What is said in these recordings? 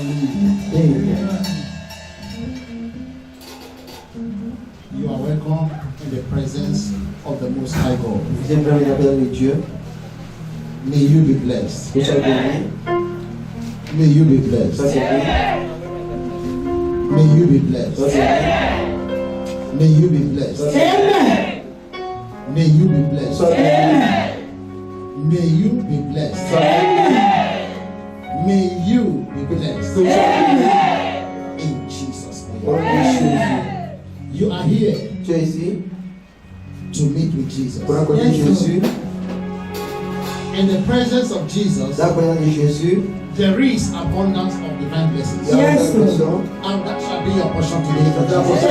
Hallelujah. You are welcome in the presence of the Most High God. Vous êtes bienvenus dans la présence de Dieu. May you be blessed. Que soyez bénis. May you be blessed. Soyez bénis. May you be blessed. Soyez bénis. May you be blessed. May you be blessed. Soyez bénis. May you be blessed. Soyez bénis. May you be blessed. In Jesus' name. You are here Tu es ici to meet with Jesus. pour rencontrer Jésus. In the presence of Jesus, Dans la présence de Jésus, there is abundance of divine blessings. il y a une bénédiction. And that shall be your portion today. Ça sera pour ça.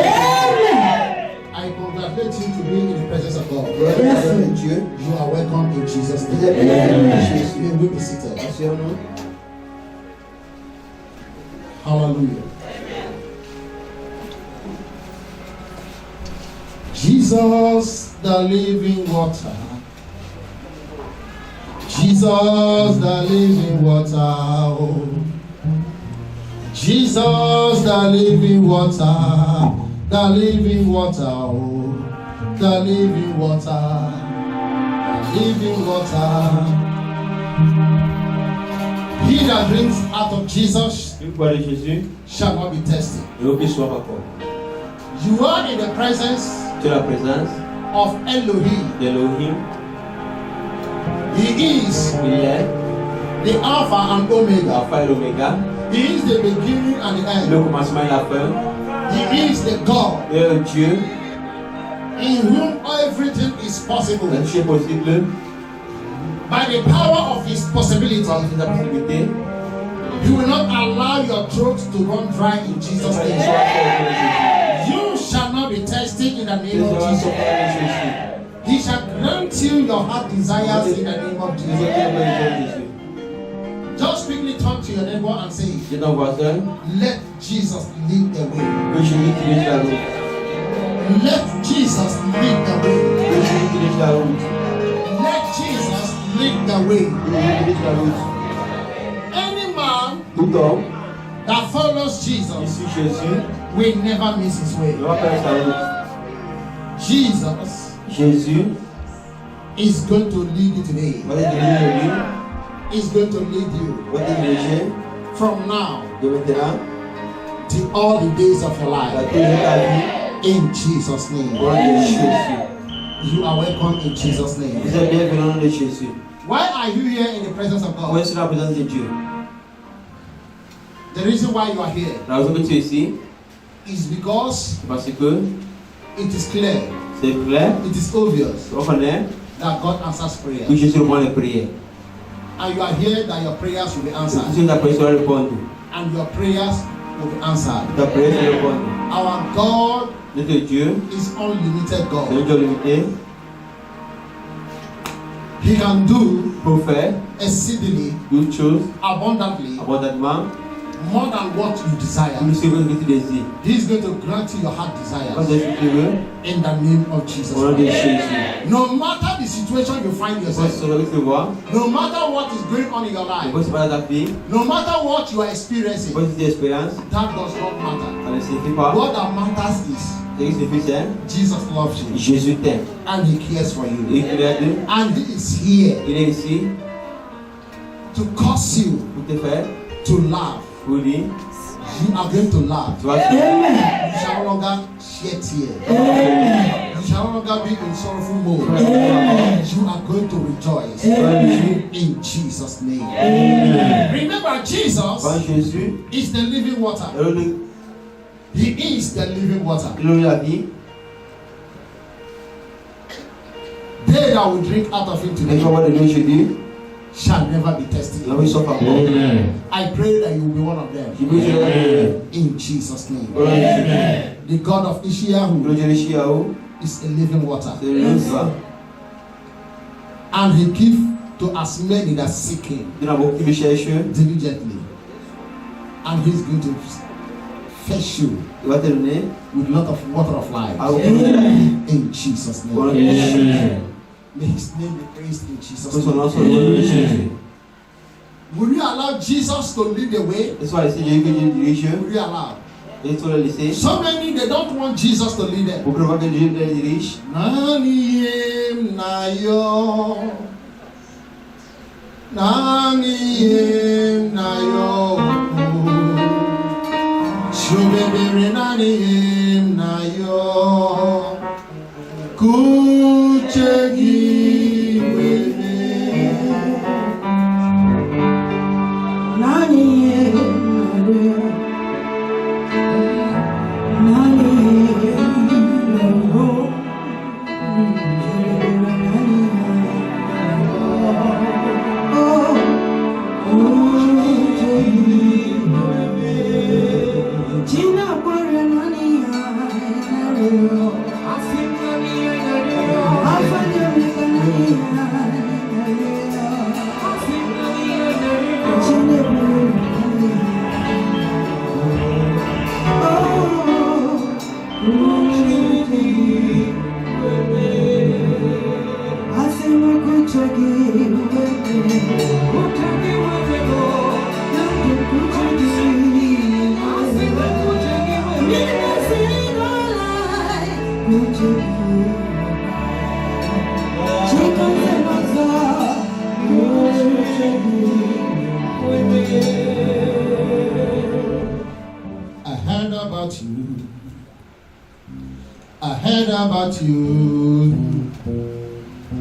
I congratulate you to be in the presence of God. Vous êtes dans la présence de Dieu. You are welcome in Jesus' Vous êtes name. bienvenus dans Jésus. You will be seated. Asseyons-nous. Hallelujah. Jesus, the living water. Jesus, the living water. Oh. Jesus, the living water. The living water. Oh. The living water. Living water. He that drinks out of Jesus Une fois de Jésus, shall not be tested. et aucun soir encore. You are in the presence Tu es la présence of Elohim. d'Elohim. He is Il est the Alpha and Omega. l'alpha et l'oméga, He is the beginning and the le end. commencement et la fin. He is the God Et Dieu, in whom everything is possible. la chose est possible, By the power of His possibility, par sa possibilité, He will not allow your throat to run dry in Jesus' il name. sera fait de You shall not be tested in the Jésus. name Il of sera Jesus. sauvé de Jésus. He shall grant you your heart desires in the name of Nous Jesus. sommes de Jésus. Just quickly turn to your neighbor and say, Dis ton voisin let Jesus lead the way. que Jésus dirige la route. Let Jesus lead the way. Que Jésus dirige la route. Let Jesus lead the way. Que Jésus dirige la route. Any man Tout homme that follows qui Jesus suit Jésus will never miss his way. ne va pas perdre sa route. Jesus Jésus is going to lead you today. va te diriger lui, Is going to lead you va te diriger from now de maintenant to all the days of your à life. tous les ta vie. In Jesus' Au name. nom de Jésus. You are welcome in Jesus' Vous name. êtes bienvenus au nom de Jésus. Why are you here in the presence of Pourquoi God? est-ce la présence de Dieu? The reason why you are here La raison que tu es ici, is because c'est parce que it is clear, c'est clair, it is obvious on connaît that God answers que prayer. Jésus répond les prières. And you are here that your prayers will be answered. Si ta prière sera répondue, And your prayers will be answered. ta prière sera répondue. Our God Notre Dieu, is unlimited c'est un God. Dieu limité He can do pour faire exceedingly, toutes choses abundantly, abondamment, more than what you desire. plus que ce que tu désires. He is going to grant you your heart Quand desires est-ce que tu veux, in the name of Jesus. au nom de Jésus. No matter the situation you find Quand yourself, ce que tu vois, no matter what is going on in your life, quand c'est pas dans ta vie, no matter what you are experiencing, quand c'est tes expériences, that does not matter. ça ne signifie pas. What that matters is Ce qui signifie c'est Jesus loves you Jésus t'aime. and He cares for Et you. il est And He is here il est ici to cause you pour te faire, to laugh. pour lui, You are going to laugh. tu vas sourire. You shall no longer shed tears. You shall no longer be in sorrowful mode. You are going to rejoice Tu vas réjouir. in Jesus' name. Remember, Quand Jesus Jésus is the living water. He is the living water. il est la vie, They that will drink out of it et today tu vas voir de l'eau aujourd'hui, shall never be tested. la vie sauf à mort. I pray that you will be one of Je them. veux dire, In Jesus' name. au nom de Jésus. The God of Ishiahu Le Dieu de Chiao, is a living water. c'est le sang. And He gives to as many that seek Him Il y en a beaucoup qui le cherchent, diligently. And He's going to fetch you il va te donner with a lot of water of à life. aucun In Jesus' au nom de name. Jésus. May His name be praised in Jesus' Que son nom name. soit loué de Jésus. Will you allow Jesus to lead the way? Est-ce que laisser Jésus que Dieu dirige? Will you allow? Est-ce que le laisser? So many, they don't want Jesus to lead them. Beaucoup ne veulent que Dieu les dirige. Nani nayo, nani nayo, shubebere nani nayo, kuchegi weme, nani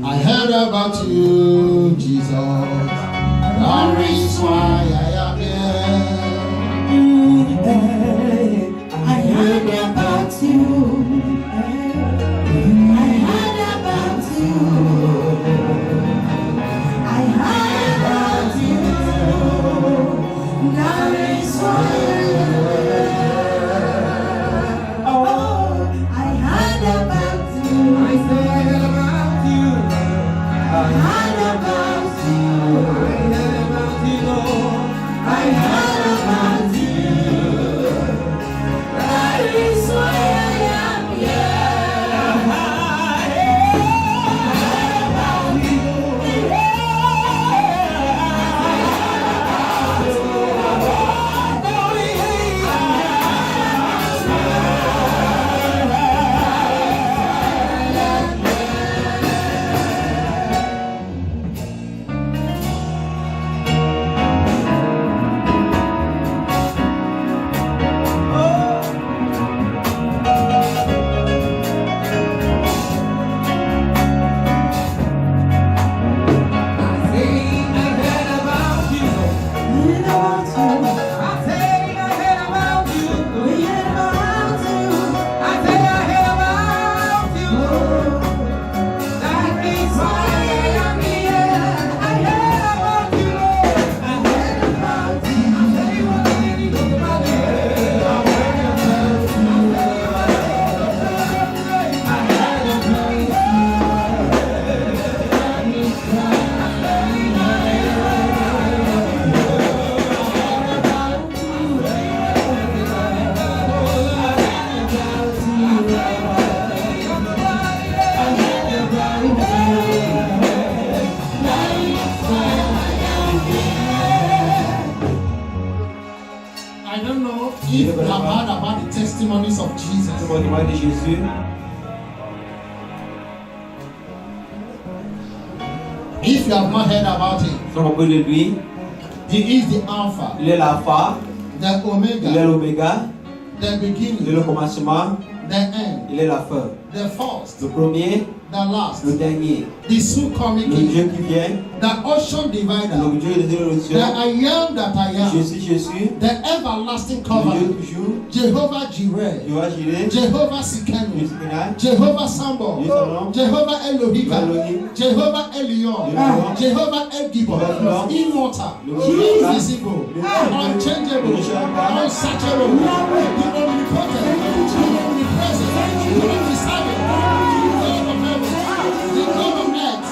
I heard about you, Jesus. That is why I am here. I heard about you. I heard about you. I heard about you. That is why I am here. Oh, I heard about you. I heard about you. I heard about you. I heard about you. That is why I am here. I don't know if you have heard about the testimonies of Jesus. Témoignement de Jésus. If you have not heard about it, Si on parle de lui, he is the Alpha, il est l'alpha, the il est Omega, l'oméga, the il est beginning, le commencement, the end, il est la fin. the first, Le premier, the last, le dernier, the soon coming le King, Dieu qui vient, the ocean divider, le Dieu des the évolutions. I am that I am, Jésus, the everlasting le Dieu covenant, toujours, Jehovah Jireh, Jehovah Jireh, Jehovah Sikenu, Jésus, Jehovah Sambo, Dieu Salom, Jehovah Elohika, Elohim, Jehovah Elion, Elion, Jehovah El Gibor, Jehovah immortal, Jehovah invisible, unchangeable, Jehovah unsearchable, the omnipotent, the omnipresent, the omniscient, the God of heaven, the God of earth,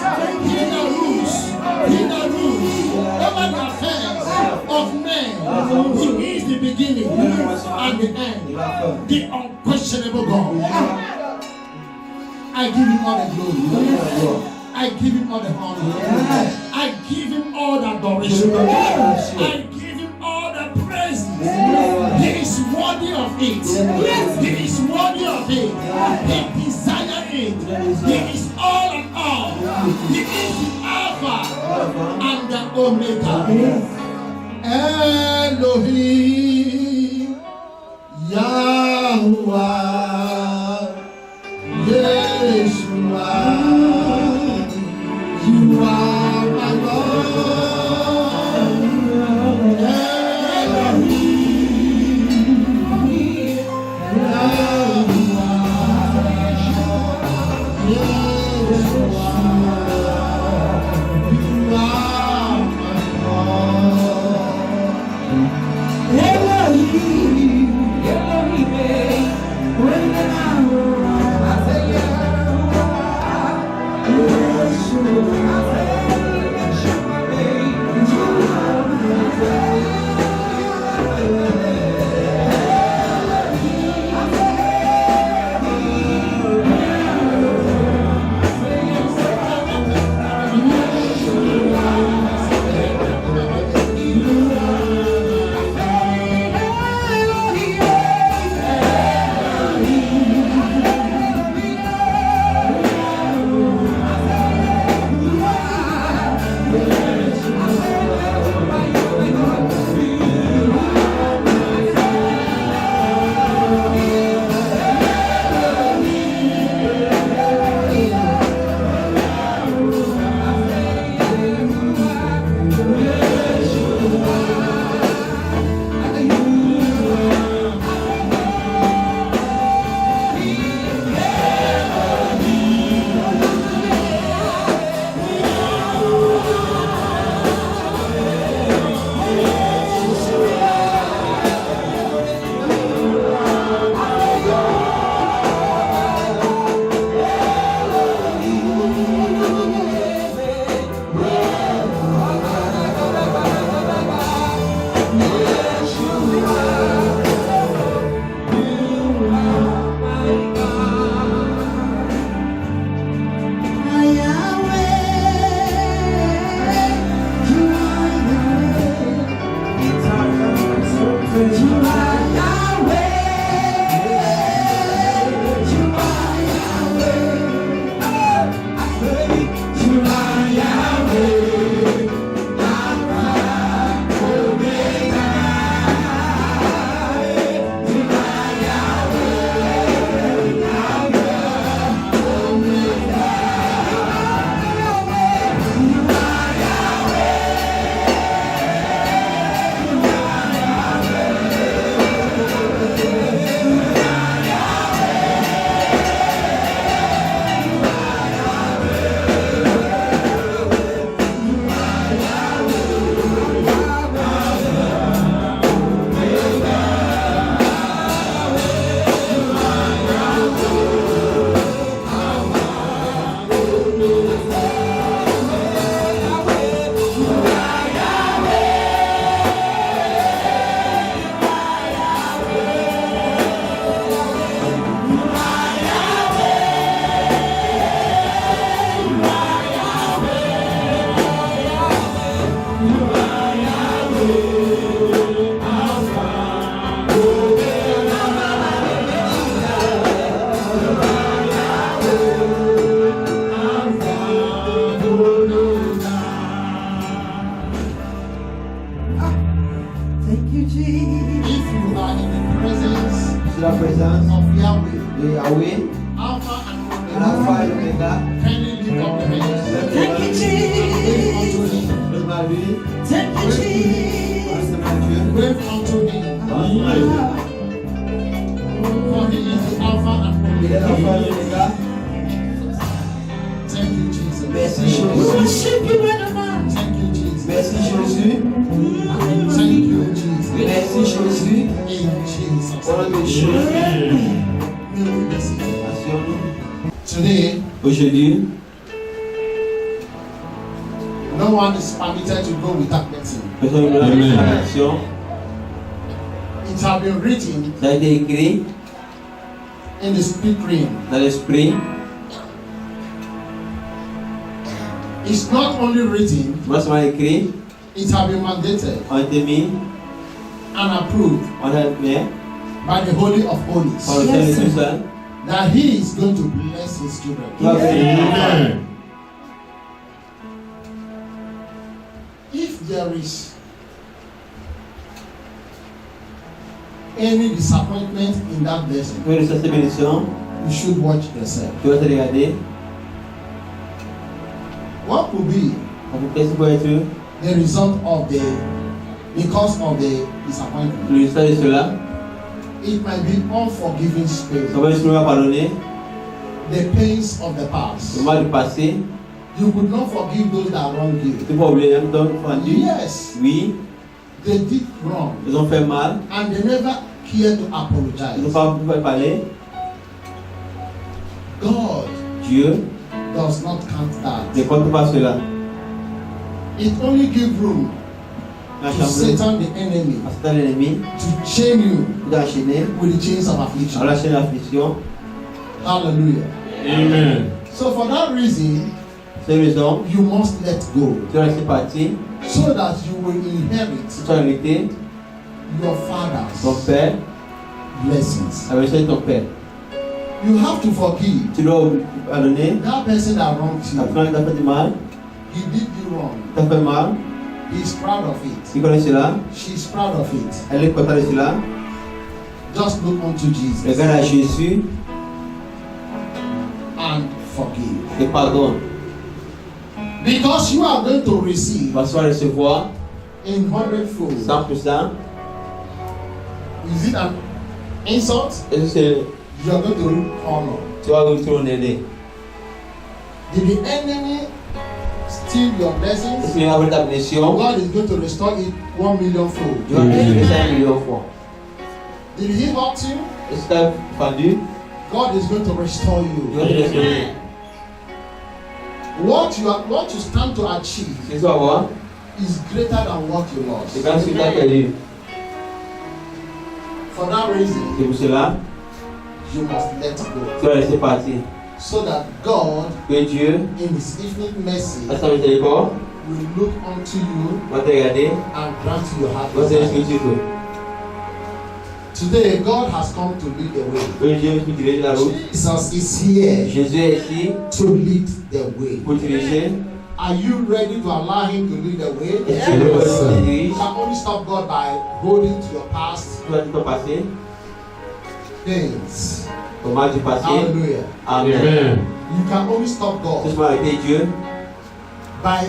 he that rules over the affairs of men. He is the beginning and the end, the unquestionable God. I give you all the glory. I I give him all the honor. I give him all the adoration. I give him all the praise. He is worthy of it. He is worthy of it. He desires it. He is all and all. He is the Alpha and the Omega. Elohim, Yahuwah, Yeshua, you are my Lord. Elohim, Yahuwah, Yeshua, you are my Lord. Elohim, when I say Today, aujourd'hui, no one is permitted to go without medicine. personne ne peut Amen. la action. It has been written Ça a été écrit in the spirit realm dans l'esprit It's not only written, non seulement écrit, it has been mandated on a été mis, and approved on a mis by the Holy of par le Holies Saint Yes, de tout seul. that He is going to bless His children. Amen. If there is any disappointment in that blessing, Pour cette bénédiction, you should watch yourself. tu vas te regarder. What could be Qu'est-ce qui peut être le the result of because of the disappointment? résultat de cela? It might be unforgiving spirit, Ça va être pardonner the pains of the past. le mal du passé. You could not forgive those that wronged you. Tu peux oublier un homme rendu. Yes, Oui, they did wrong ils ont fait mal. and they never cared to Ils n'ont apologize. pas pu parler. God Dieu does not count that. ne compte pas cela. It only gives room La to chambre Satan, the enemy, à Satan l'ennemi, to chain you tout enchaîné, with the chains of à affliction. la chaîne d'affliction. Hallelujah. Amen. So for that reason, C'est raison, you must let go tu dois laisser partir, so that you will inherit tu dois hériter your ton father's père, blessings. la version de ton père. You have to forgive Tu dois pardonner, that person that wronged la you. personne qui t'a fait du mal, He did you wrong. t'a fait mal, He's proud of it. tu connais cela, She's proud of it. elle est contente de cela. Just look unto Jesus Regarde à Jésus and forgive. et pardonne. Because you are going to receive Parce qu'on va recevoir in 100-fold. 100%. Is it an insult? Est-ce que c'est, You are going to honor. tu vas retourner? Did the enemy steal your Est-ce blessings? qu'il y a une ta bénédiction? God is going to restore it 1 million fold. Tu vas recevoir 5 millions de fois. Did he hurt you? Est-ce que tu as fendu? God is going to restore Tu you. vas te restaurer. What you stand to achieve Ce que tu vas voir, is greater than what you c'est lost. quand ce que tu as perdu. For that reason, C'est pour cela you must let que go. tu vas laisser partir. So that God, Que Dieu, in His infinite mercy, à sa miséricorde, will look unto you va te regarder, and grant you your heart va te dire ce que desire. tu veux. Today, God has come to lead the way. Que Dieu peut diriger la route. Jesus is here Jésus est ici to lead the way. pour diriger. Are you ready to allow Him to lead the way? Est-ce que tu veux qu'il te You dirige? can only stop God by holding to your past Tu vas te passer, things. au mal du passé. Hallelujah. Amen. Amen. You can only stop Tu God peux arrêter Dieu by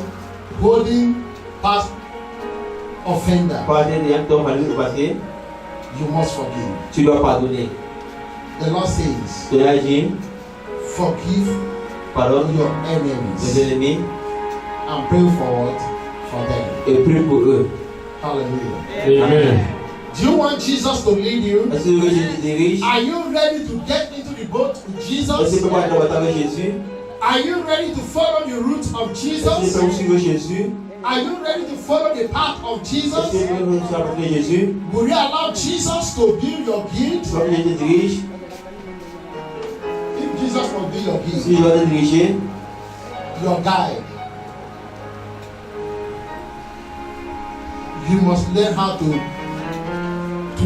holding past offender. pour arrêter les gens qui t'ont fallu au passé. You must forgive. Tu dois pardonner. The Lord says, Tu dois agir, forgive pardonne your les enemies ennemis and pray forward for them. et prie pour eux. Hallelujah. Amen. Do you want Jesus to lead you? Est-ce que tu veux que Jésus te dirige? Are you ready to get into the boat with Est-ce que tu Jesus? peux pas être dans avec Jésus? Are you ready to follow the route of Est-ce que tu Jesus? peux suivre Jésus? Are you ready to follow the path of Est-ce que Jesus? tu veux suivre Jésus? Will you allow Jesus to be your guide? Tu veux que Jésus te dirige? If Jesus will be your Si guide, je dois te diriger, your guide, you must learn how to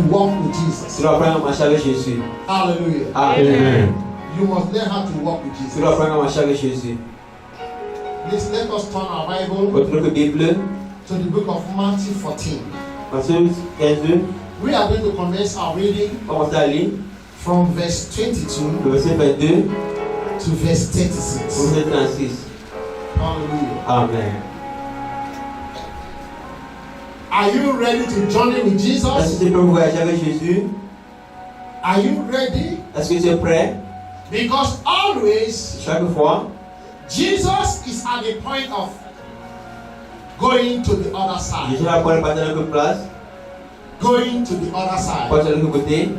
walk with tu Jesus. dois apprendre à marcher avec Jésus. Hallelujah. Amen. Amen. You must learn how to walk with Tu dois Jesus. apprendre à marcher avec Jésus. Please let us turn our Bible Votre notre Bible, to the book of Matthew 14. Matthieu 15, We are going to commence our reading commencez à lire from verse 22 le verset 22 to verse au 36. verset 36. Hallelujah. Amen. Are you ready to journey with Est-ce Jesus? que tu peux voyager avec Jésus? Are you ready? Est-ce que tu es prêt? Because always Chaque fois, Jesus is at the point of going to the other side. Jésus va prendre partir de notre place, Going to the other side. partir de l'autre côté.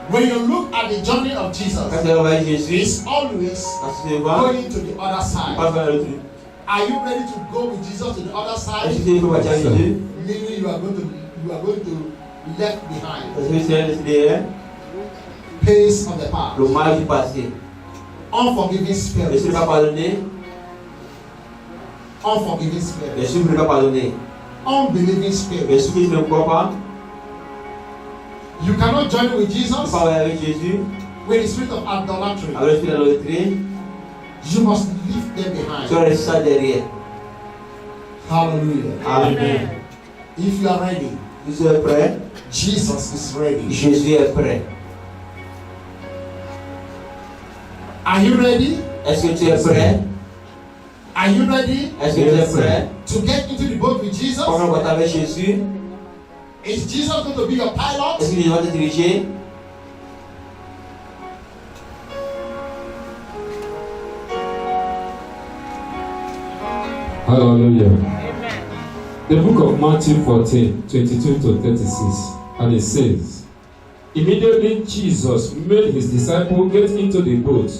When you look at the journey of Quand Jesus, tu regardes Jésus, it's always quand tu vas, going to the other tu side. passes vers l'autre. Are you ready to go with Jesus to the other Est-ce side? que tu peux voyager avec Jésus? Meaning you are going to left behind. Est-ce que tu es laissé derrière? Pace of the past. Le mal du passé. Unforgiving Est-ce que spirit. tu vas pardonner? Unforgiving Les spirit. souffres ne peuvent pas pardonner. Unbelieving Les spirit. souffres qui ne croient pas. You cannot join with Tu ne Jesus peux pas aller avec Jésus. with the spirit of idolatry. Avec l'esprit d'idolâtrie. You must leave them Tu behind. dois rester ça derrière. Hallelujah. Amen. If you are ready, Si tu es prêt, Jesus is ready. Jésus est prêt. Are you ready? Est-ce que tu es prêt? Are you ready Est-ce que tu es prêt? to get into the boat with Jesus? Pour embarquer avec Jésus. Is Jesus going to be your pilot? Est-ce que Jésus va te diriger? Hallelujah. The book of Matthew 14, 22 to 36, and it says, Immediately Jesus made his disciples get into the boat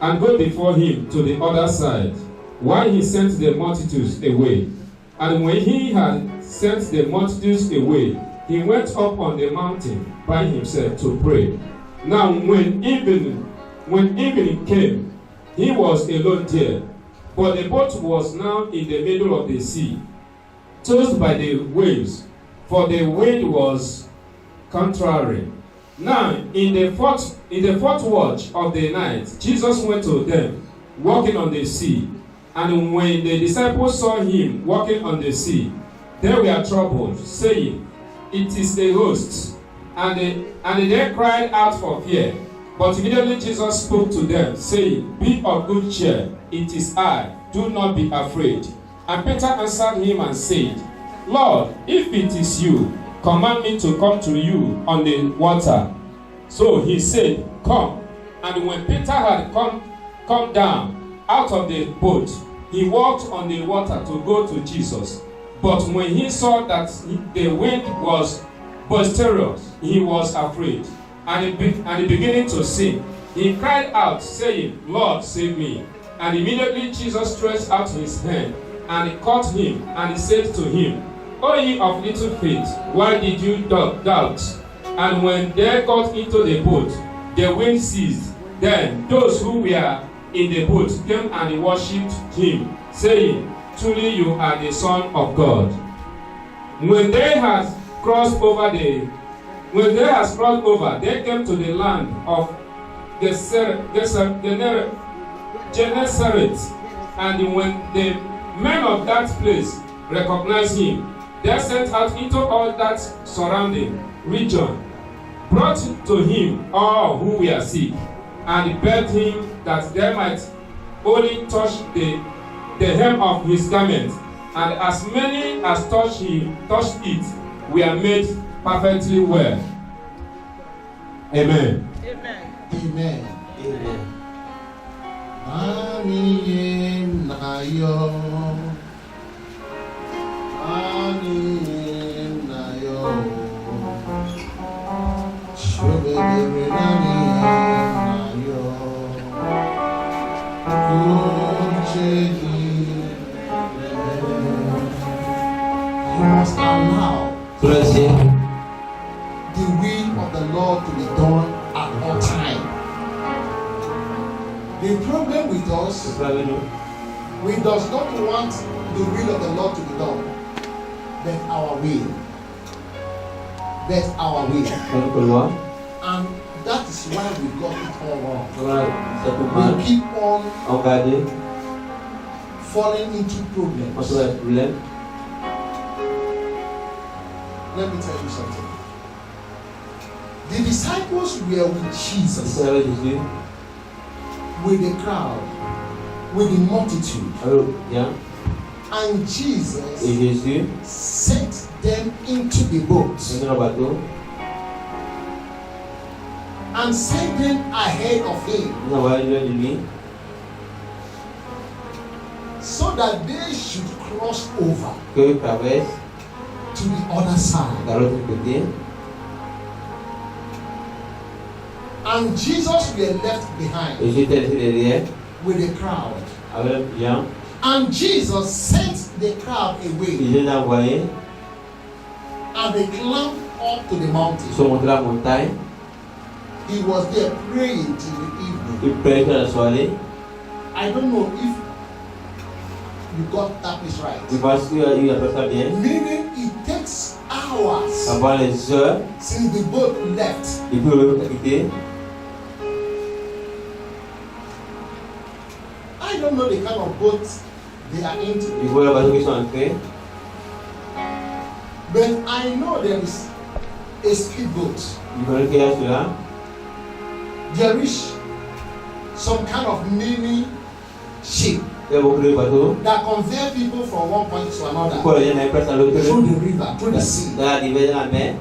and go before him to the other side, while he sent the multitudes away. And when he had sent the multitudes away, he went up on the mountain by himself to pray. Now when evening came, he was alone there, but the boat was now in the middle of the sea, tossed by the waves, for the wind was contrary. Now in the fourth watch of the night, Jesus went to them, walking on the sea. And when the disciples saw him walking on the sea, they were troubled, saying, It is a ghost. And they cried out for fear. But immediately Jesus spoke to them, saying, Be of good cheer, it is I, do not be afraid. And Peter answered him and said, Lord, if it is you, command me to come to you on the water. So he said, Come. And when Peter had come down out of the boat, he walked on the water to go to Jesus. But when he saw that the wind was boisterous, he was afraid, and beginning to sink, he cried out, saying, Lord, save me. And immediately Jesus stretched out his hand and caught him, and he said to him, O ye of little faith, why did you doubt? And when they got into the boat, the wind ceased. Then those who were in the boat came and worshipped him, saying, Truly you are the Son of God. When they had crossed over, they came to the land of Gennesaret. And when the men of that place recognized him, they sent out into all that surrounding region, brought to him all who were sick, and begged him that they might only touch the hem of his garment. And as many as touched it were made perfectly well. Amen. Amen. Amen. Amen. You must allow Tu dois laisser the will of the Lord to be done at all time. The problem with us, le avec nous. we does not want the will of the Lord to be done, but our will. But our will. Notre loi. And that is why we got it all wrong. Voilà, ça peut mal. We keep on Regarder. falling into On problems. se voit le problème. Let me tell you something. The disciples were with Jesus, C'est avec Jésus. with the crowd, with the multitude, Alors, bien. and Et Jesus Jésus, sent them into the boat dans le bateau, and sent them ahead of him nous avons loin de lui, so that they should cross over que traverse to the other side. de l'autre côté. And Jesus were left behind Et j'étais laissé derrière with the crowd. avec les gens. And Jesus sent the crowd Et away, je les ai envoyés. and they climbed up to the Ils mountain. sont montés la montagne. He was there praying till the evening. Ils prêchent la soirée. I don't know if you got that place right. Je pense qu'il a fait ça bien. Meaning it takes hours Avant les heures, since the boat left. il peut le quitter. I don't know the kind of boat they are into, Il voit la bateau qui sont entrés. but I know there is a speedboat. Il connaît qu'il y a cela. There is some kind of mini ship Il y a beaucoup de bateaux. that convey people from one point to another Pour aller d'un place à l'autre. through the river, through the sea. Dans la rivière, dans la mer.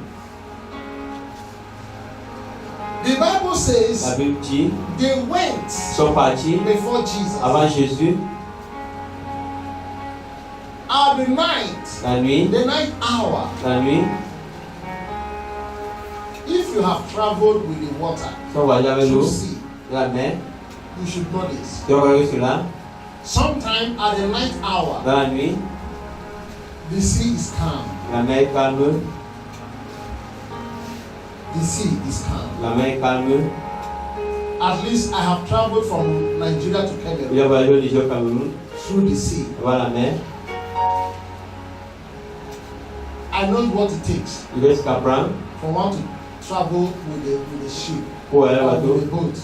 The Bible La says Bible dit, they went ils sont partis before Jesus avant Jésus, at the night, la nuit. the night hour. La nuit, If you have traveled with the water ils sont voyagés avec through l'eau, sea, la mer. you should know this. Tu vas voir cela. Sometime at the night hour, Dans la nuit, the sea is calm. la mer est calme. The sea is calm. La mer est calme. At least I have traveled from Nigeria to Il Cameroon a voyagé au Niger, au Cameroun, through the sea. devant la mer. I know what it takes Il reste qu'à prendre for one to travel with the ship pour aller au or bateau with the boat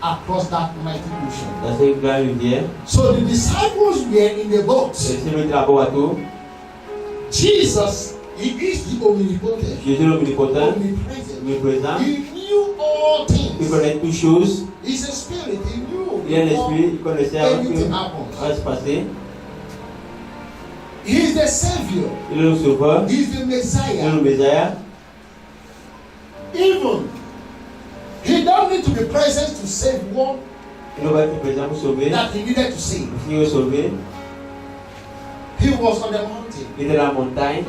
across that mighty ocean. dans cette grande rivière. So the disciples were in the boat. Et si nous étions au bateau, Jesus, he is the omnipotent, Jésus l'omnipotent, omnipresent. omniprésent, He knew all il things. connaît toutes choses. He's a spirit. He knew Il est un before esprit, il connaissait avant que anything ça happens. va se passer. He is the Savior. Il est le sauveur, He is the il est Messiah. le Messiah. Even he don't need to be present to save one Il va être présent pour sauver. that he needed to save. Il veut sauver. He was on the mountain Il était dans la montagne,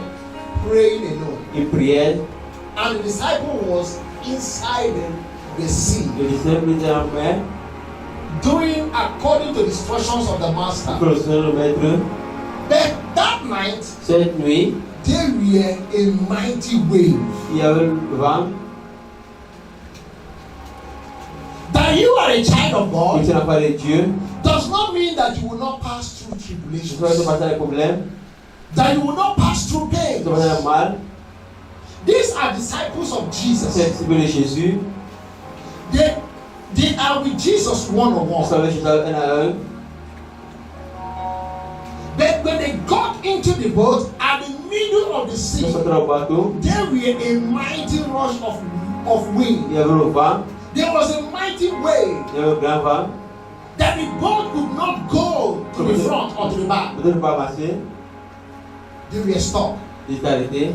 praying alone, il priait. and the disciple was inside the sea, Le disciple était en mer, doing according to the instructions of the master. il connaissait le maître. But that night Cette nuit, there were a mighty wave. il y avait le vent. That you are a child of Il God était l'enfant de Dieu. does not mean that you will not pass through Tu tribulations, vas passer les problèmes, that you will not pass through tu pain. vas passer le mal. These are disciples of C'est Jesus. le disciple de Jésus. They are with Jesus one on Ils one. sont avec Jésus un à un. But when they got into the boat at the middle of the Ils sea, sont entrés au bateau. there were a mighty rush of wind. Il y avait le vent, There was a mighty wave il y avait un grand vent. that the boat could not go to the front or to the back. Peut-être pas passer. They were stopped. Il s'est arrêté.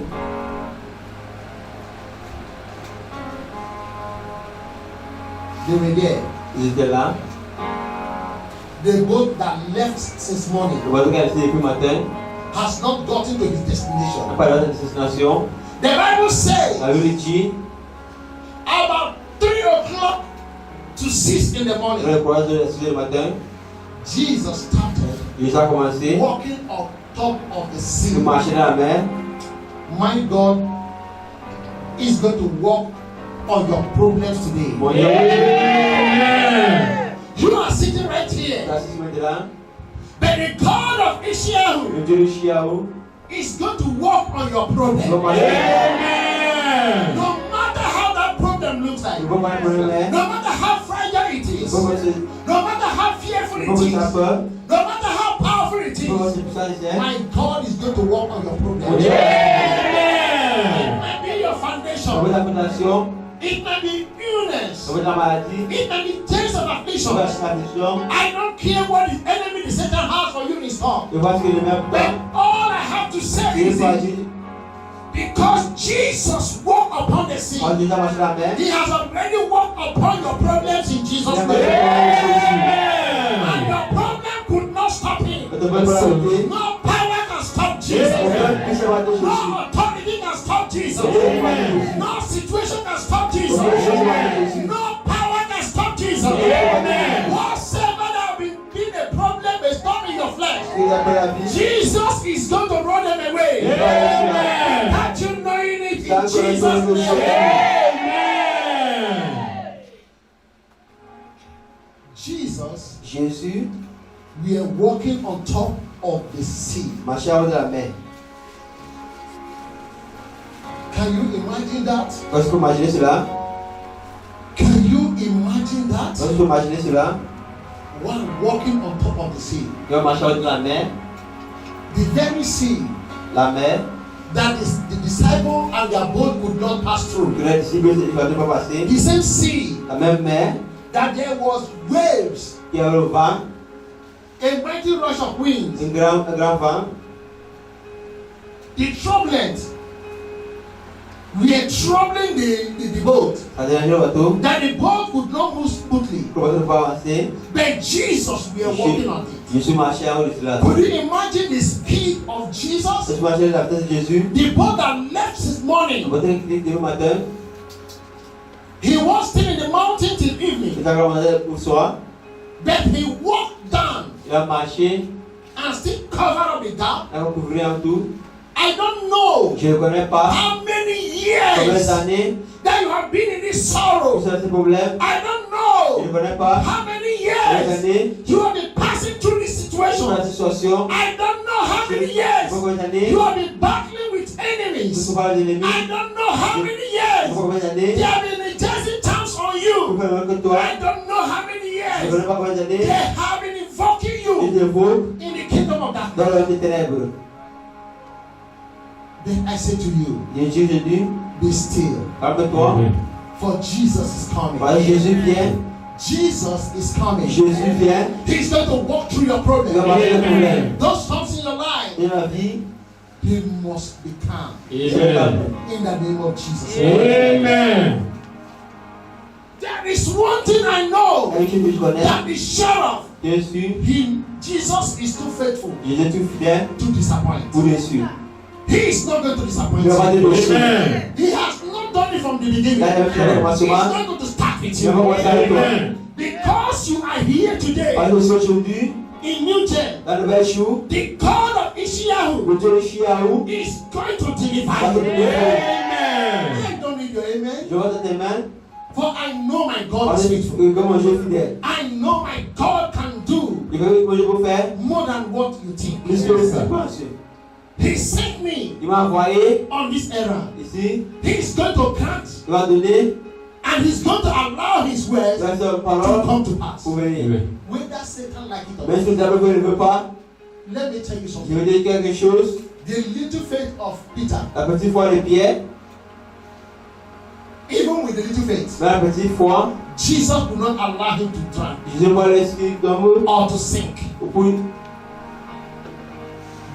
They were there. Ils étaient là. The boat that left since morning Le bateau qui a laissé depuis le matin has not gotten to its n'a destination. pas arrivé à sa destination. The Bible says La Bible dit, about 3 o'clock to 6 in the dans morning, le courage de la 6 du matin, Jesus started Jésus a commencé walking on top of the sea. de marcher dans la mer. My God is going to walk on your problems today. Mon Dieu, You are sitting right here. tu as assis maintenant. But the God of Israel Le Dieu de Chiaou, is going to walk on your problem. il va marcher. No matter how that problem looks like, Il no va marcher pour le mer. matter how fragile it Il is, va marcher. no matter how fearful Il it va is, marcher à peur. no matter how powerful it Il va is, marcher puissant ici. my God is going to walk on your problem. Mon Dieu, It may be your ça va foundation. être la fondation, It may be illness. ça va être la maladie, It may be days of ça va être affliction. la affliction. I don't care what the enemy, the Satan has for you in store. Je vois ce que le même But temps. all I have to say Je is vais pas this, dire, because Jesus walked upon the sea, on dit à marcher la mer. He has already walked upon your problems in Jesus' Il a name. marché pour And your problem could not stop him. Jésus. Ne te pas arrêter. No power can stop Jesus. Aucun puissance va te No Jésus. authority can stop Jesus. Aucun va te Jésus. No situation can stop Jesus. Aucune chose va te Jésus. No power can stop Jesus. Amen. Whatsoever that have been a problem is not in your flesh. Il a pris la vie. Jesus is going to run them away. Amen. Can't you knowing it in That's what I'm Jesus' going to name? say. Jesus Jésus we are walking on top of the sea. Marcher en haut de la mer. Can you imagine that? Est-ce que vous imaginez cela? Can you imagine Est-ce that? que vous imaginez cela? One walking on top of the sea. Et on marche en haut de la mer. The very sea La mer that is the disciple and their boat could not pass through. que les disciples ne pouvaient pas passer. The same sea La même mer that there was waves, qui avait le vent, a mighty rush of winds, un grand vent. the turbulence were troubling the boat. Ça dérangeait le bateau. That the boat could not move smoothly. Le bateau ne pouvait pas avancer. But Jesus were walking on it. Jésus marchait en haut de cela. Could you imagine the speed of Jesus? Est-ce que vous imaginez la vitesse de Jésus? The boat that left this Le morning, bateau qui quitte le matin, he was still in the mountain till il evening. était encore au soir. But he walked down Il a marché, and still covered up the gap. il a recouvert en tout. I don't know Je ne connais pas how many combien years d'années that you have been in this pour sorrow. ce problème. I don't Je ne know connais pas how many combien years d'années you have been passing through this dans la situation. situation. I don't know how Je ne many sais years pas combien d'années. you have been battling with Je ne enemies. sais pas les ennemis. I don't know how many Je ne sais years pas combien d'années. they have been injecting terms on Pour you. faire que toi. I don't know how many Je ne years connais pas combien they d'années. have been invoking Il you te faut in the kingdom of dans darkness. le des ténèbres. Then I say to you, Jésus, je dis, be still, calme-toi. Amen. for Jesus is coming. Parce que Jésus vient. Jesus is coming. Jésus vient. He's going to walk through your Il va problem. marcher le problème. Those storms in your life, Dans la vie, they must be calm Amen. in the name of Jesus. Amen. There is one thing I know quelque chose que je connais, that is sure of. je suis, Jesus is too faithful Jésus est tout fidèle to disappoint. pour déçu. He is not going to disappoint Il va pas te you. déçu. Amen. He has not done it from the beginning. Il a fait le He's commencement. not going to start with Il va pas you. commencer avec toi. Amen. Because you are here today Parce que aujourd'hui, in New Gen, la nouvelle chou, the God of Ishiyahu le Dieu de Chiaou, is going to va te deliver you. délivrer. Amen. I don't need your amen, Je vois dans tes mains, for I know my God parce is que faithful. comme un Dieu fidèle. I know my God can do Et que je peux faire, more than what you think. plus que ce que tu penses. He sent me Il m'a envoyé on this errand. ici, He's going to grant il va donner, and he's going to allow his il words va faire to parole come to pass. pour venir. Amen. Whether Satan like it or Même si le not, diable ne veut pas, let me tell you je something. vais dire quelque chose. The little faith of Peter, La petite foi de Pierre, even with the little faith, mais la petite foi, Jesus will not allow him to drown Jésus voit l'esprit d'amour or to sink. pour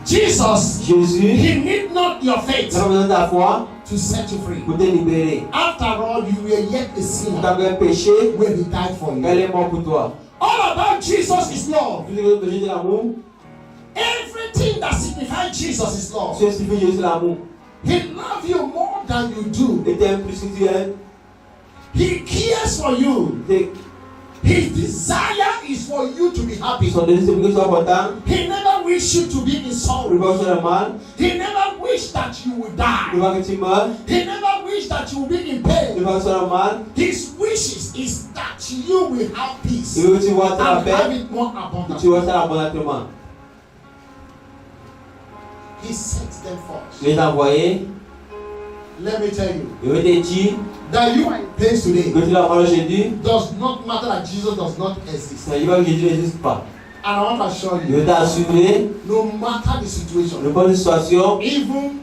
Jesus, Jésus. he need not your faith Tu as besoin de ta foi to set you free. pour te libérer. After all, you were yet a Tu sinner as un péché, when he died for elle you. est morte pour toi. All about Jesus is love. Tout ce que Jésus est l'amour, Everything that signifies Jesus is love. ce qui signifie Jésus l'amour. He loves you more than you do. Et t'aimes plus que tu aimes. He cares for you. C'est His desire is for you to be happy. son désir, c'est pour que tu sois content. He never wished you to be in Pour sorrow. pas faire le mal. He never wished that you would Pour die. pas que tu meurs. He never wished that you would be in Pour pain. pas faire le mal. His wishes is that you will have peace Il veut que tu vois ta and have paix. it more Que tu abundantly. vois ça abondamment. He sent them forth. Je vais t'envoyer. Let me tell you Je vais te dire that you are in pain today que tu l'as envoyé aujourd'hui. does not matter that Jesus does not exist. Ça ne veut pas que Jésus n'existe pas. And I want to assure Je you, vais t'assurer. no matter the situation, Le point de situation, even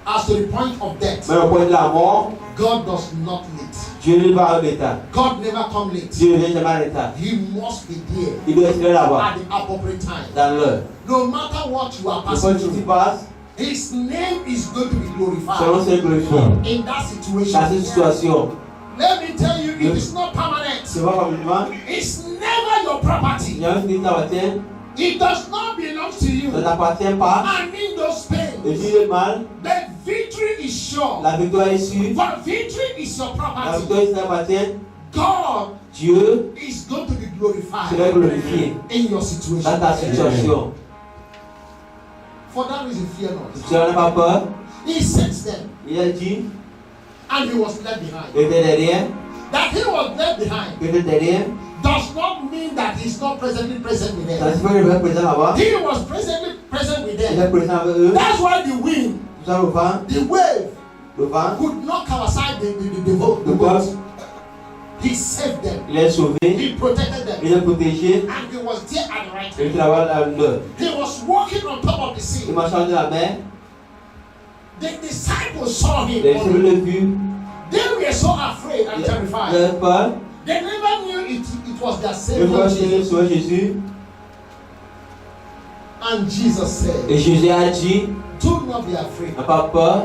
as to the point of death, mais le point de la mort, God does not late. Dieu n'est pas en état. God never come late. Dieu ne vient jamais en état. He must be there Il doit être là-bas, at the appropriate time. dans l'heure. No matter what you are Le passing point qui through, passe, His name is going to be selon glorified ses glorifié. in that Dans situation. cette situation, Let me tell you, it is not permanent. c'est pas comme vivant. It's never your Il property. y a un qui t'appartient, It does not belong to you. ça ne t'appartient pas. I mean those Et pains. si le mal, The victory is sure. la victoire est sûre. For victory is your La property. victoire qui t'appartient, God Dieu is going to be sera glorified glorifié in your dans situation. ta situation. For that reason, fear not. Tu n'en as pas peur. He sent them Il a dit, and he was left behind. il était derrière, That he was left behind il était derrière, does not mean that he's not presently present with Ça them. signifie qu'il est présent là-bas. He was presently present with Il est them. présent avec eux. That's why the wind, Tout ça, le vent, the wave, le vent, could knock aside the boat. le bois, He saved them. il est sauvé, He protected them. il est protégé, And he was there at the right il time. est là-bas à l'heure. He was walking on top of the Il sea. marchait dans la mer, The disciples saw him. les disciples le virent, They were so afraid and ils terrified. avaient peur, They never knew it was their ils voient Savior. le Seigneur Jésus, And Jesus said, et Jésus a dit, do not be afraid. n'aie pas peur,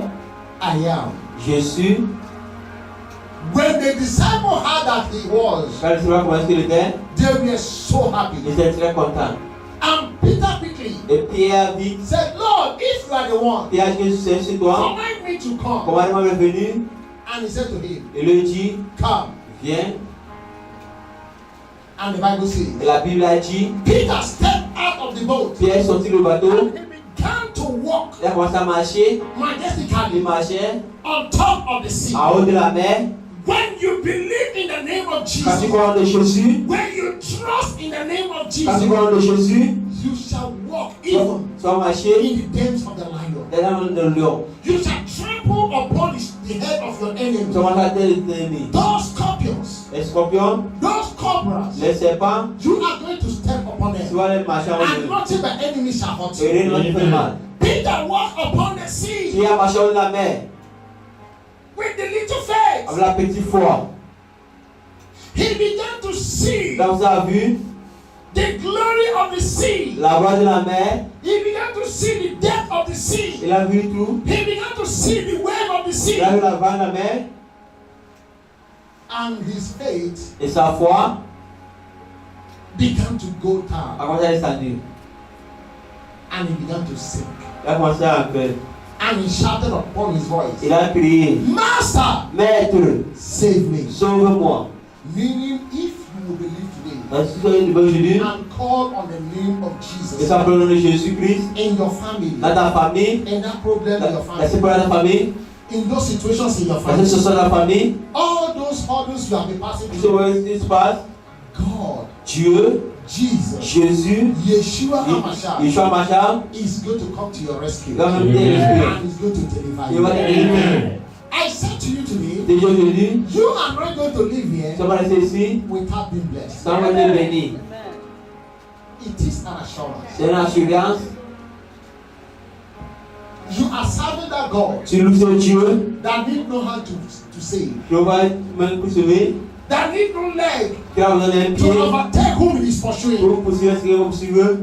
I am. je suis. When the disciple heard that he was, Quand les disciples ont commencé qu'il était, they were so happy. ils étaient très contents. And Peter quickly Et Pierre dit, said, Lord, if you are the one, Pierre, que c'est toi, command me to come. commandement est venu, And he said to him, et lui dit, come. viens. And the Bible says, Et la Bible a dit, Peter stepped out of the boat Pierre est sorti du bateau, and he began to walk il a commencé à marcher, il majestically marchait on top of the sea. en haut de la mer. When you believe in the name of Quand tu Jesus, crois en Jésus, when you trust in the name of quand tu Jesus, crois en Jésus, you shall walk tu even vas marcher in the dens of the lion. dans le lion. You shall trample upon the head of your Tu enemy. vas manger la tête de tes ennemis. Those scorpions, Les scorpions, those cobras, les serpents, you are going to step upon tu them. vas les marcher en And eux. nothing but enemy shall hurt Et you. rien ne va te faire mal. Peter walked upon the sea Tu as marché en la mer with the little faith. avec la petite foi. He began to see Quand vous avez vu the glory of the sea. la voie de la mer, He began to see the depth of the sea. il a vu tout. He began to see the wave of the sea. Il a vu la vague de la mer And his faith et sa foi began to go a down. commencé à descendre. And he began to sink. Il a commencé à faire. And he shouted upon his voice, Il a crié, Master, Maître, save me. sauve-moi. Meaning, if you will believe today Parce que tu es aujourd'hui, and call on the name of et Jesus ça peut de Jésus-Christ, in your family, dans ta famille, in that problem in your dans family, ces problèmes de ta famille, in those situations in your dans cette family, situation de la famille, all those hurdles you have been passing tout through, ce qui se passe, God, Dieu, Jesus, Jésus, Yeshua HaMashiach Yeshua Machar, is going to come to your rescue il va même t'aider. and is going to deliver Il va you. t'aider. I said to you today, Déjà aujourd'hui, you are not going to live here tu vas rester ici, without being blessed. sans être béni. It is an assurance. C'est une assurance. You are serving that God Tu loues ce Dieu, that need no hand to save, tu vas même poursuivre, that need no leg tu vas besoin d'un to pied overtake whom he is pursuing. pour poursuivre ce qu'il va poursuivre.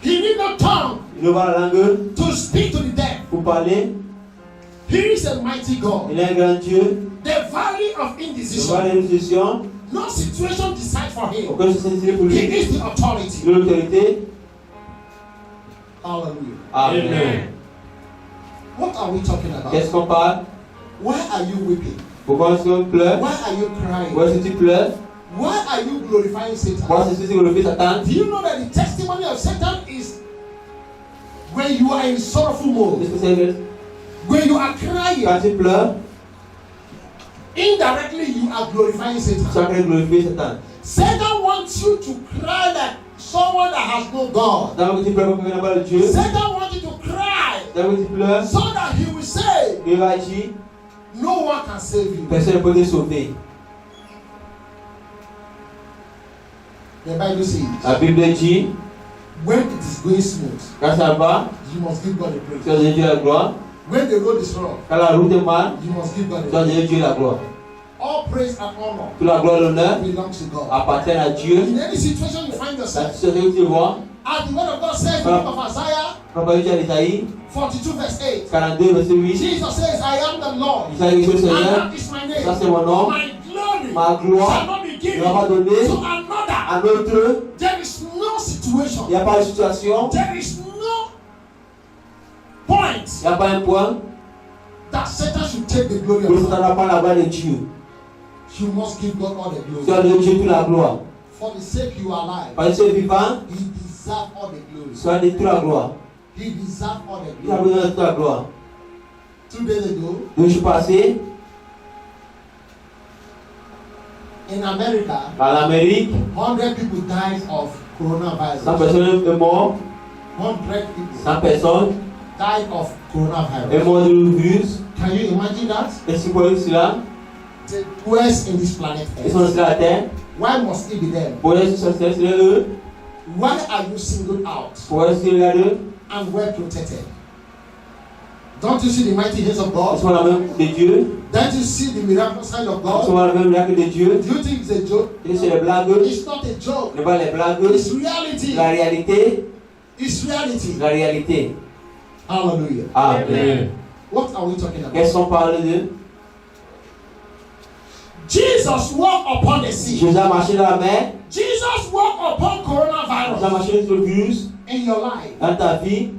He need no tongue Il n'a pas la langue to speak to the deaf. pour parler. He is a mighty God. Il est un grand Dieu. The valley of Il va indecision, les décisions. no situation decide for him. Aucun se décider pour He lui. is the authority. Il a l'autorité. Hallelujah. Amen. What are we talking about? Qu'est-ce qu'on parle? Why are you weeping? Pourquoi est-ce qu'on pleure? Why are you crying? Pourquoi est-ce que tu pleures? Why are you glorifying Pourquoi Satan? est-ce que tu glorifies Satan? Do you know that the testimony of Satan is when you are in sorrowful mode, Qu'est-ce que c'est? when you are crying, Quand tu pleures, indirectly you are glorifying tu Satan. es en train de glorifier Satan. Satan wants you to cry like someone that has no God. D'abord que tu pleures pour qu'il n'y ait pas de Dieu. Satan wants you to cry D'abord que tu pleures, so that he will say, il va dire, no one can save you. personne ne peut te sauver. The Bible says, La Bible dit, when it is going smooth, quand ça va, you must give God the tu praise. dois donner Dieu la gloire. When the road is rough, Quand la route est mal, you must give God tu the dois praise. donner Dieu la gloire. All praise and honor Toute la gloire et l'honneur belongs to God. appartiennent à Dieu. In any situation you find La yourself, situation que tu vois, as the word of God says in the book of Isaiah quand on dit à l'Isaïe, 42 verse 8, 42, verset 8, Jesus says, I am the Lord, Isaïe dit au and Seigneur, that is my name. ça c'est mon nom, My glory ma gloire shall not be ne given va pas donner to another. à notre. There is no Il situation, n'y a pas de situation, there is no point il n'y a pas un point that Satan should take the glory où of Satan God. n'a pas la gloire de Dieu. You must give God all the Tu glory. as donné Dieu toute la gloire. For the sake you are alive, Parce que tu es vivant, He deserves all the glory. tu as donné toute la gloire. He deserves all the Tu as glory. besoin de toute la gloire. 2 days ago, 2 jours passés, In America, En Amérique, 100 people died of 100 coronavirus. personnes sont mortes. 100 people 100 personnes died of sont coronavirus. mortes du virus. Can you imagine that? Est-ce que vous pouvez cela? The worst in this planet Ils sont Earth. sur la terre. Why must it be them? Pour les sur eux. Why are you singled out Pour les sur eux. and well protected? Don't you see the mighty hands of Ils God? sont la même de Dieu. Don't you see the miracle side of Ils sont God? la même miracle de Dieu. Do you think it's a joke? Et c'est les blagues. It's not a joke. Ne pas les blagues. It's reality. La réalité. It's reality. La réalité. Hallelujah. Amen. What are we talking about? Qu'est-ce qu'on parle de? Jesus walked upon the sea. Jésus a marché dans la mer. Jesus walked upon Jésus a coronavirus marché sur le virus in your life. dans ta vie.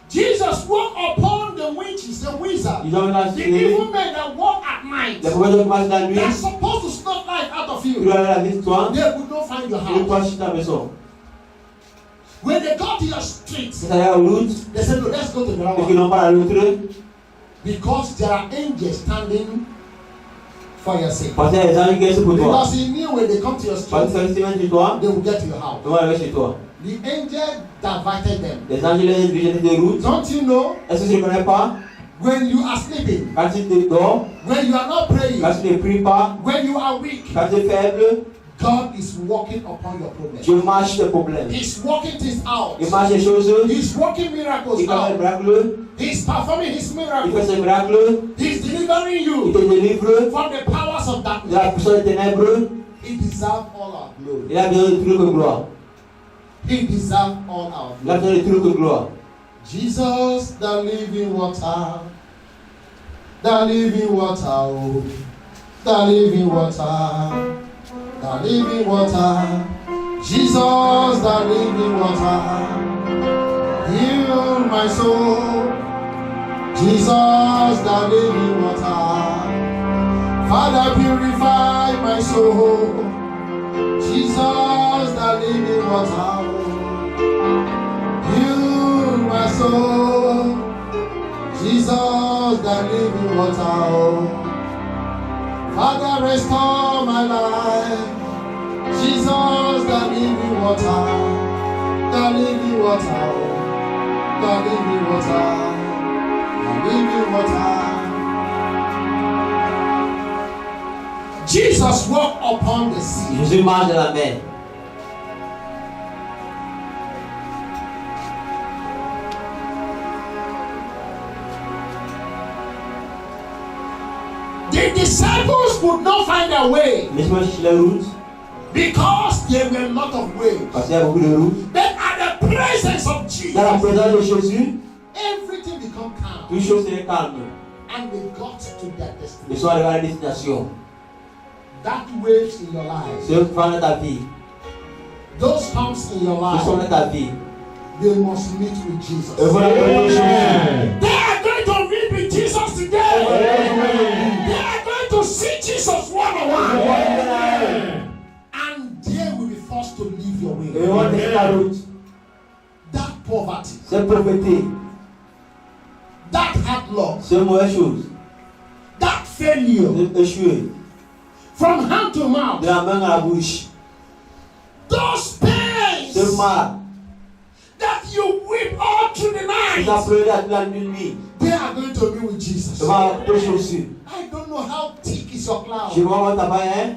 Jesus walked upon the witches, the wizards, Ils ont marché the sur les evil men that walk at night. Les prophètes qui marchent dans la nuit. They're supposed to snuff life out of Tu you. dois aller à la vie de toi. They would not find your Tu dois house. chercher ta maison. When they got to your street, C'est à la route. they said, no, let's go to the Et other qu'ils one. n'ont pas la l'autre. Because there are angels standing for your sake. Parce qu'il y a des anges qui restent pour toi. Because he knew when they come to your Parce que street, c'est un chez toi. they will get to your house. Ils vont arriver chez toi. The angel diverted them. Les anges les dirigent de route. Don't you know Est-ce que tu ne connais pas? when you are sleeping, Quand tu te dors, when you are not praying, quand tu ne pries pas, when you are weak, quand tu es faible, God is working upon your problem. Dieu marche tes problèmes. He's working things out. Il marche les choses. He's working miracles Il fait des out. miracles. He's performing his Il fait miracles. ses miracles. He's delivering Il you te délivre from the powers of de la darkness. puissance des ténèbres. He deserves all our glory. Il a besoin de tout le gloire. He deserves all our Il a glory. besoin de tout le gloire. Jesus, the living water, the living water, oh, the living water, the living water. Jesus, the living water, heal my soul. Jesus, the living water, Father, purify my soul. Jesus, the living water, heal my soul. Jesus, the living water, Father, restore my life. Jesus, the living water, the living water, the living water, the living water. Jesus walked upon the sea. Jésus marche dans la mer. The disciples could not find their way Laisse-moi chercher la route. because there were a lot of waves. Parce qu'il y a beaucoup de routes. But at the presence of Dans la Jesus, présence de Jésus, everything became calm toute chose est calme. and they got to their Ils destination. sont arrivés à la destination. That waves in your life, Ce vent dans ta vie, those storms in your ce sont life, dans ta vie. they must meet with Jesus. Et voilà le Jésus. They are going to meet with Jesus today. They are going to see Jesus one-on-one. And they will be forced to leave your Et way. on va laisser la route. That poverty, Cette pauvreté, that hard luck, c'est une mauvaise chose. that failure, Échouer. from hand to mouth, De la main à la bouche. those pains Ce mal. that you weep all through the Tu night, as pleuré à toute la nuit. they are going to be with Jesus. Tu vas toucher aussi. I don't know how thick is your Je cloud, vais voir ta main, hein.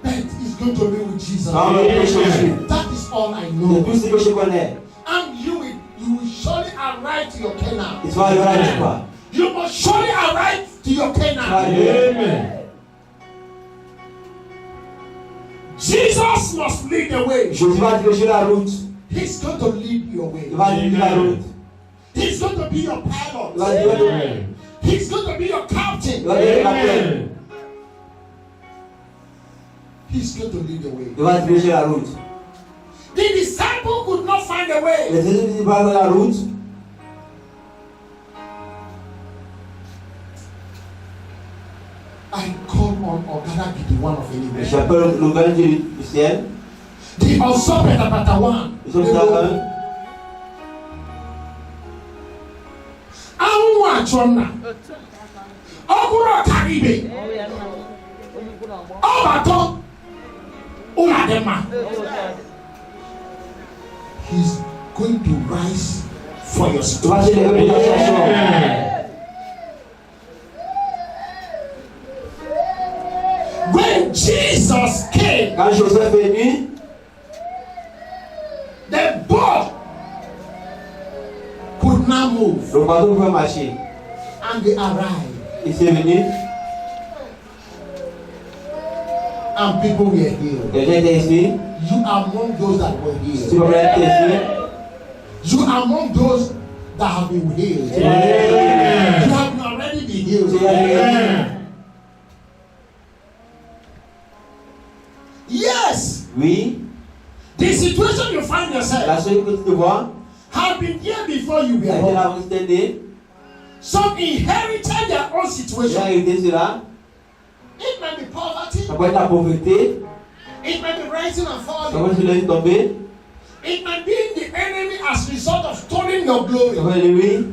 but it's going to be with Jesus. Ça va toucher aussi. That is all I C'est know. tout ce que je connais. And you will surely arrive to your Canaan. Et tu vas arriver à l'espoir. You must surely arrive to your Tu vas Canaan. arriver. Amen. Jesus must lead the way. Jésus va diriger la route. He's going to lead your way. Il va diriger la route. He's going to be your Il pilot. va diriger Amen. He's going to be your Il captain. va diriger la plaine. Amen. He's going to lead the way. Il va diriger la route. The disciple could not find a way. Les disciples vont dans la route. I call on Ogada Gidi, one of anywhere. J'appelle le gardien du ciel. The Osobet Abatawan. Ils sont là. Anwu Achonna. Okuro Karibe. Obato. Adema. He's going to rise for your Tu vas te lever pour ta situation. When Jesus came, Quand Joseph est venu, the boat could not move, le bateau pouvait marcher. and they arrived, Il s'est venu, and people were healed. les gens étaient ici. You are among those that were Tu healed. peux être ici. You are among those that have been healed. Amen. You have already been healed. Amen. Yes, Oui, the situation you find la yourself chose que tu te vois, have been here before you elle were était là born. avant que tu étais né. Some inherited their own J'ai situation. hérité cela. It may be poverty, Ça peut être la pauvreté. it may be rising and Ça falling, peut être le tomber. it may be the enemy as a result of stealing your Ça glory. peut être lui.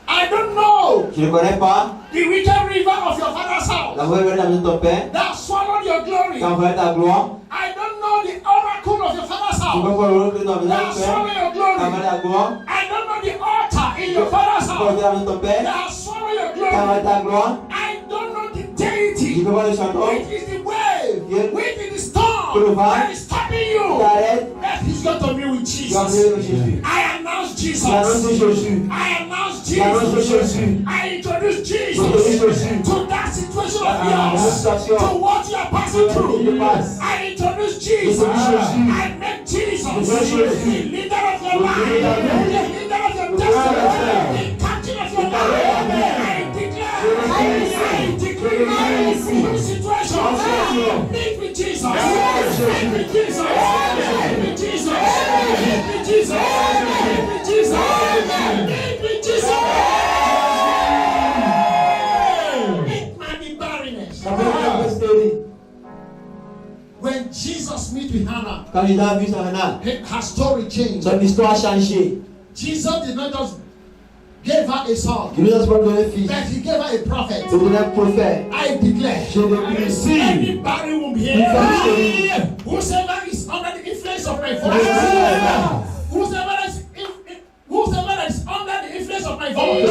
I don't know Je ne connais pas. the wicked river of your father's house La vraie de la maison de ton père. that swallowed your glory. Ça va être ta gloire. I don't know the oracle of your father's Tu peux house voir le de ton maison that de père. swallowed your Ça va glory. être ta gloire. I don't know the altar in your father's Tu peux voir house la maison de ton père. that swallowed your Ça va glory. être ta gloire. I don't know the Tu deity peux voir le chanteur. which is the wave, Yeah. which is the storm Boulevard. that is stopping Tu you. arrêtes. That he's going to be with Tu vas Jesus. venir avec Jésus. I announce Tu annonces Jesus. Jésus. I announce Tu annonces Jesus. Jésus. I introduce Tu Jesus introduces Jésus. to that situation Ah, of yours, situation. to what you are passing Tu through. passes. I introduce Jesus. Tu introduces Jésus. I make Jesus introduces Jésus. the leader of your life, leader of your the leader of your destiny, the captain of your life. I declare, I decree, your situation. Meet with Jesus. Meet with Jesus. Meet with Jesus. Meet with Jesus. Meet with Jesus. Meet with Jesus. It might be barrenness. Ça peut être la stérile. When Jesus met with Hannah, Quand il a vu sa Hannah, her story changed. son histoire a changé. Jesus did not just give her a son, Il nous a pas donné un fils. but he gave her a prophet. Il nous a un prophète. I declare, Je déclare. anybody whom here, whosoever is under the influence of my voice, whosoever is under the influence of my voice,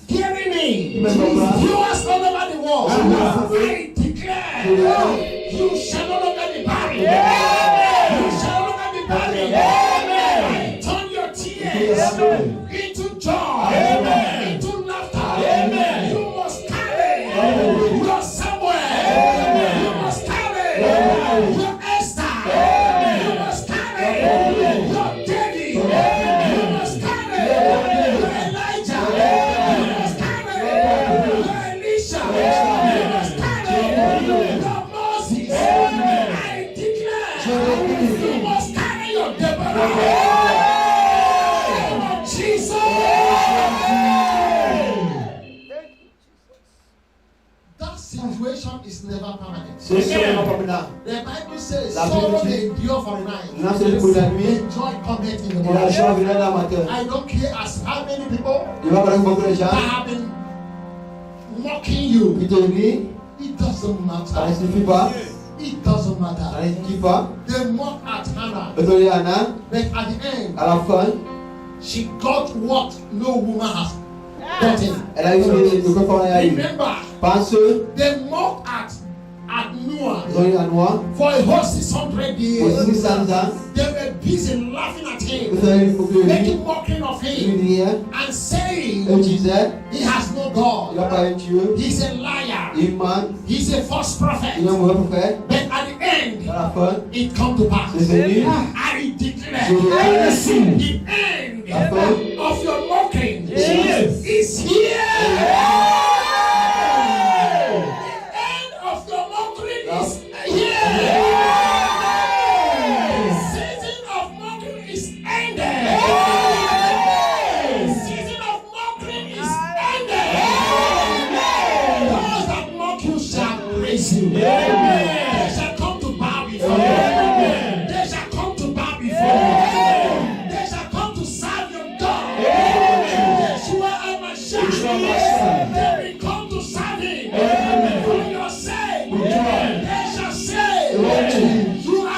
hearing me, viewers all over the world, I declare, you shall no longer be barren. You shall no longer be barren. Turn your tears into joy, into laughter. You must carry your Samuel. You must carry your Esther. You must carry your David. You must carry your Elijah. You must carry your Elisha. You must carry your Moses. I declare, you must carry your Deborah. Jesus. That situation is never permanent. C'est sûrement pas maintenant. The Bible says, La sorrow Bible may dit- endure for a night. Non, c'est pour la nuit. And joy cometh in the Et la joie morning. vient la matin. I don't care as how many people Il va parler beaucoup de that gens have been mocking you. qui te rient. It doesn't Ça ne matter. suffit pas. It doesn't Ça matter. ne suffit pas. They mock at Hannah, Et donc, Anna, but at the end, à la fin, she got what no woman has gotten. elle a eu ce que qu'on a eu. Remember, Pense, they mocked at Noah ils ont eu la noix for a whole 600 pour years. 600 ans. They were busy laughing at him, Vous avez eu pour que lui, making mockery of lui him, rien. and Elle saying disait, he has no il n'a God. pas un Dieu. He's a liar. Il ment. He's a false Il est prophet. un mauvais prophète. But at the end, À la fin, it come to pass. c'est venu. I declare Je déclare, the end la fin of your mocking Yes. is here. The end of your mockery is here. The season of mockery is ended. The season of mockery is ended. Those that mock you shall praise you. They shall come to bow before you. They shall come to bow before you. They shall come to serve your God. Yeshua HaMashiach. They will come to serve him. For your sake. They shall say, you are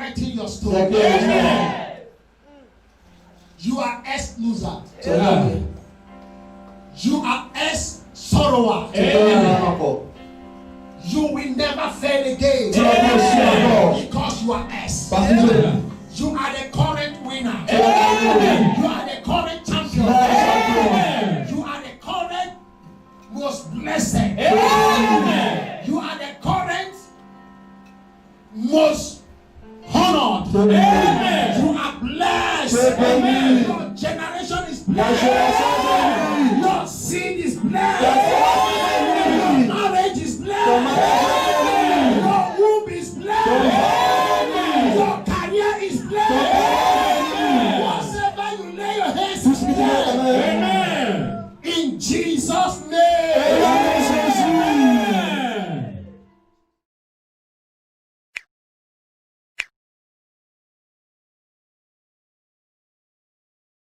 writing your story. You are ex-loser. You are ex-sorrower. You will never fail again. Because you are ex. You are the current winner. You are the current champion. You are the current most blessed. You are the current most honored. You are blessed. Your generation is blessed. Your seed is blessed. Your marriage is blessed. Your womb is blessed. Your career is blessed. Whatever you lay your hands to, in Jesus' name.